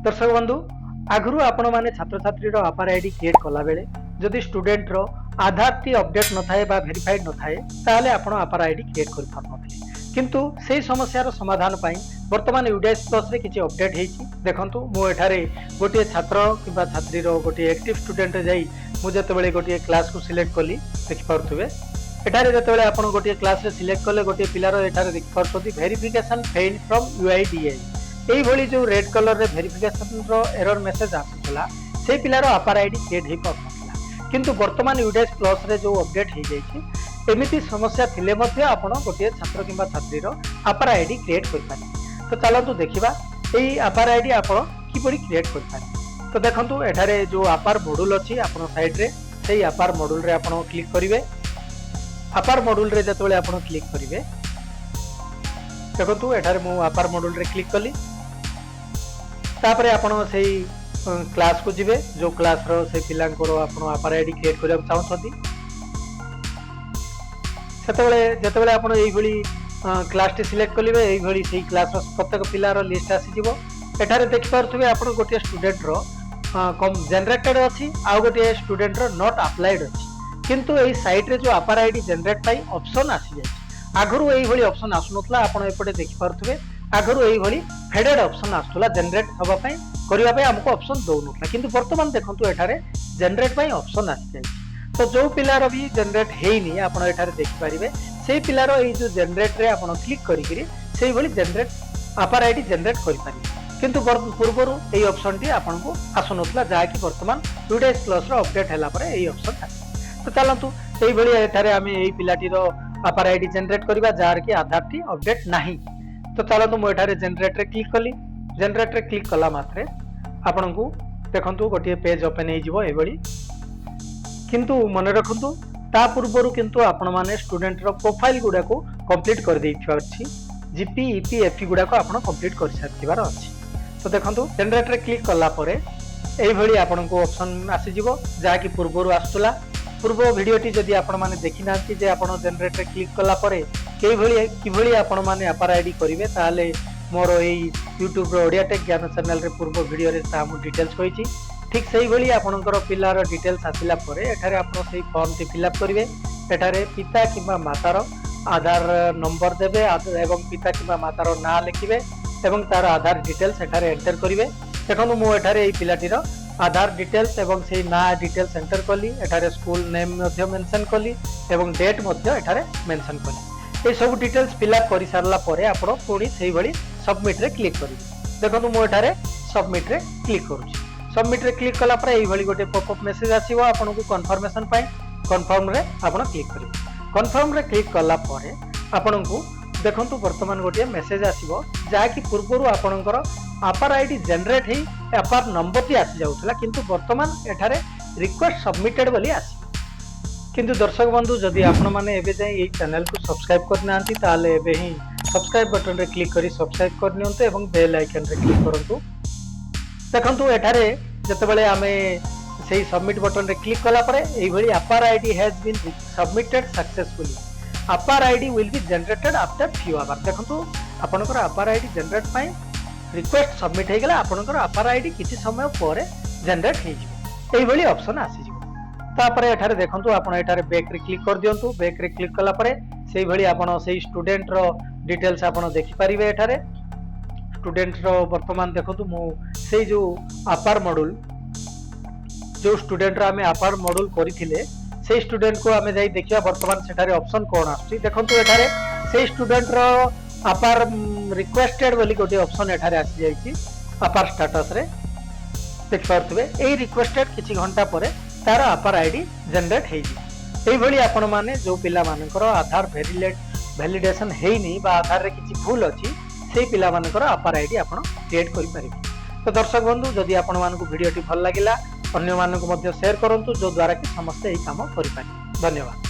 दर्शक बंधु आगु आपण मैंने छात्र छात्री आपार आईडी क्रिएट कला बेले जदि स्टूडेंट रो आधार टी अपडेट न थाए बा वेरीफाइड न थाए ताले आपण आपार आईडी क्रिएट कर पार नथिले किंतु से समस्या समाधान पाई वर्तमान यूडीएस प्लस रे किछि अपडेट हेछि देखंतु मो एठारे गोटे छात्र किबा छात्री रो गोटे एक्टिव स्टूडेंट जाई मु जतबेले गोटे क्लास को सिलेक्ट कली देखि पारथुबे एठारे जतबेले आपण गोटे क्लास रे सिलेक्ट कले गोटे पिलार एठारे देखि पारथुबी वेरिफिकेशन फेल्ड फ्रॉम यूआईडीए एई भली जो रेड कलर रे वेरिफिकेशन रो एरर मेसेज आसुला से पिलार आपार आईडी क्रिएट हे पारथला किंतु वर्तमान यूडीएस प्लस रे जो अपडेट हे जायछि एमिति समस्या थिले मध्ये आपण गोटे छात्र किंबा छात्री रो आपार आईडी क्रिएट कर पारे तो चलतु देखिबा एई आपार आईडी आपण किपरि क्रिएट कर पारे तो देखंतु एठारे जो आपार मॉड्यूल अछि आपण साइड रे सेई आपार मॉड्यूल रे आपण क्लिक करिवे आपार मॉड्यूल रे जतबेले आपण क्लिक करिवे देखंतु एठारे मु आपार मॉड्यूल रे क्लिक कली तापरे आपण सेई क्लास को जिवे जो क्लास रो से पिलांकर आपण आपार आईडी क्रिएट करिया चाहछथि सेतबेले जतबेले आपण एई भली क्लास टी सिलेक्ट कलिवे एई भली सेई क्लास रो प्रत्येक पिलार लिस्ट आसी जिवो एठारे देखि पारथुबे आपण गोटे स्टूडेंट रो कम जनरेटेड अछि आ गोटे स्टूडेंट रो नॉट अप्लाइड अछि किंतु एई साइट रे जो आपार आईडी जनरेट पाई ऑप्शन आसी जाय आगरु एई भली ऑप्शन आसुनतला आपण एपटे देखि पारथुबे आगरु एई भली फेडेड ऑप्शन आसुला जनरेट हबा पई करिया पई हमको ऑप्शन दोउनतला किंतु वर्तमान देखंतु एठारे जनरेट पई ऑप्शन आसी जाय तो जो पिलार भी जनरेट हेनी आपण एठारे देखि परिबे सेई पिलार एई जो जनरेट रे आपण क्लिक करी करी सेई भली जनरेट आपार आईडी जनरेट करि परिबे किंतु पूर्वरु एई ऑप्शन टी आपण को आसुनतला जा कि वर्तमान यूडीएस प्लस रो अपडेट हैला परे एई ऑप्शन आसी तो चलंतु एई भली एठारे आमे एई पिलाटी रो आपार आईडी जनरेट करबा जार कि आधार टी अपडेट नाही तो चलंतु मो एठारे जनरेट रे क्लिक कली जनरेट रे क्लिक कला मात्रे आपण को देखंतु गोटे पेज ओपन हे जिवो एई भली किंतु मन रखंतु ता पूर्वरु किंतु आपण माने स्टूडेंट रो प्रोफाइल गुडा को कंप्लीट कर देइछा अछि जीपी ईपी एफई गुडा को आपण कंप्लीट कर साथिबार अछि तो देखंतु जनरेट रे क्लिक कला परे एई भली आपण को ऑप्शन आसी जिवो जा कि पूर्वरु आस्तुला पूर्व वीडियो टी जदी आपण माने देखि नांती जे आपण जनरेट रे क्लिक कला परे कि भली आपण माने आपार आईडी करिवे ताले मोर एई YouTube रो ओडिया टेक ज्ञान चैनल रे पूर्व वीडियो रे ता मु डिटेल्स कहिछि ठीक सही भली आपनकर पिलार डिटेल्स आसिला परे एठारे आपण सही फॉर्म टी फिल अप करिवे एठारे पिता किबा मातार आधार नंबर देबे एवं पिता किबा मातार नाम लिखिबे एवं तार आधार डिटेल्स एठारे एंटर करिवे देखनु मु एठारे एई पिलाटीर आधार डिटेल्स एवं सेही ना डिटेल्स एंटर कली एठारे स्कूल नेम मध्ये मेंशन कली एवं डेट मध्ये एठारे मेंशन कली ए सब डिटेल्स फिल अप करि सारला परे आपण पुणी सेही भली सबमिट रे क्लिक करिवे देखनु मु एठारे सबमिट रे क्लिक करूची सबमिट रे क्लिक कला पर एई भली गोटे पॉपअप मेसेज आसीबो आपन को कंफर्मेशन पाई कंफर्म रे आपन क्लिक करिवे कंफर्म रे क्लिक कला परे आपन को देखंतु वर्तमान गोटे मेसेज आसीबो जा कि पूर्वरु आपनकर आपार आईडी जनरेट हे आपार नंबर टी आसी जाउतला किंतु वर्तमान एठारे रिक्वेस्ट सबमिटेड बोली आसी किंतु दर्शक बंधु जदि आपण माने एबे जाय एई चैनल को सब्सक्राइब करनांती ताले एबे ही सब्सक्राइब बटन रे क्लिक करी सब्सक्राइब करनियंते एवं बेल आइकन रे क्लिक करंतु देखंतु एठारे जतबेले आमे सेही सबमिट बटन रे क्लिक कला परे एई भली APAAR ID has been submitted successfully APAAR ID will be generated after few hours देखंतु आपनकर आपार आईडी जनरेट पाई रिक्वेस्ट सबमिट हे गेला आपनकर आपार आईडी किछि समय परे जनरेट हे जिवो एई भली ऑप्शन आसी जिवो तापरे एठारे देखंतु आपण एठारे बैक रे क्लिक कर दियंतु बैक रे क्लिक कला परे सेही भली आपण सेही स्टूडेंट रो डिटेल्स आपण देखि परिबे एठारे स्टूडेंट रो वर्तमान देखंतु मो सेही जो आपार मॉड्यूल जो स्टूडेंट रो हमें आपार मॉड्यूल करिथिले सेही स्टूडेंट को हमें जाई देखिया वर्तमान सेठारे ऑप्शन कोन आछि देखंतु एठारे सेही स्टूडेंट रो आपार रिक्वेस्टेड बोली गोटे ऑप्शन एठारे आसी जाई छी आपार स्टेटस रे देख पारथबे एई रिक्वेस्टेड किछि घंटा परे तार आपार आईडी जनरेट हे जी एई भली आपण माने जो पिला मानकर आधार वैलिडेशन हेइनी बा आधार रे किछि भूल अछि से पिला मानकर आपार आईडी आपण क्रिएट करि परिबे तो दर्शक बंधु जदि आपण मानकु वीडियो टी भल लागिला अन्य मानकु मध्ये शेयर करंतु जो द्वारा कि समस्त एई काम करि पारि धन्यवाद।